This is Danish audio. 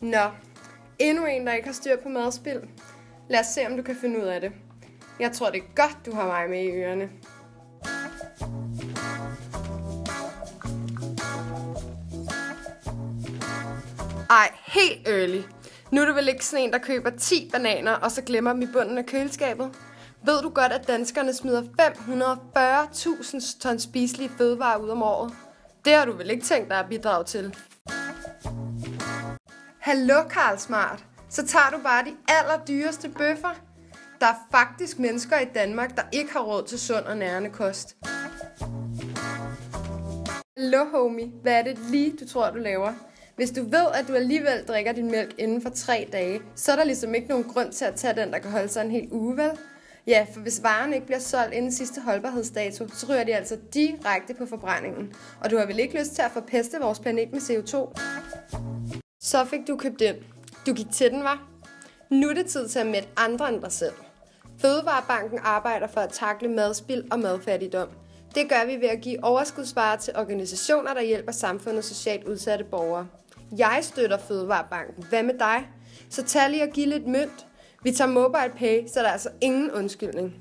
Nå, endnu en, der ikke har styr på madspild. Lad os se, om du kan finde ud af det. Jeg tror, det er godt, du har mig med i ørerne. Ej, helt early. Nu er du vel ikke sådan en, der køber 10 bananer, og så glemmer dem i bunden af køleskabet? Ved du godt, at danskerne smider 540.000 tons spiselige fødevarer ud om året? Det har du vel ikke tænkt dig at bidrage til? Hallo, Karl Smart. Så tager du bare de allerdyreste bøffer. Der er faktisk mennesker i Danmark, der ikke har råd til sund og nærende kost. Hallo, homie. Hvad er det lige, du tror, du laver? Hvis du ved, at du alligevel drikker din mælk inden for 3 dage, så er der ligesom ikke nogen grund til at tage den, der kan holde sig en hel uge, vel? Ja, for hvis varen ikke bliver solgt inden sidste holdbarhedsdato, så ryger de altså direkte på forbrændingen. Og du har vel ikke lyst til at forpeste vores planet med CO2? Så fik du købt ind. Du gik til den, var? Nu er det tid til at mætte andre end dig selv. Fødevarebanken arbejder for at tackle madspild og madfattigdom. Det gør vi ved at give overskudsvarer til organisationer, der hjælper samfundets socialt udsatte borgere. Jeg støtter Fødevarebanken. Hvad med dig? Så tag lige og giv lidt mønt. Vi tager MobilePay, så der er altså ingen undskyldning.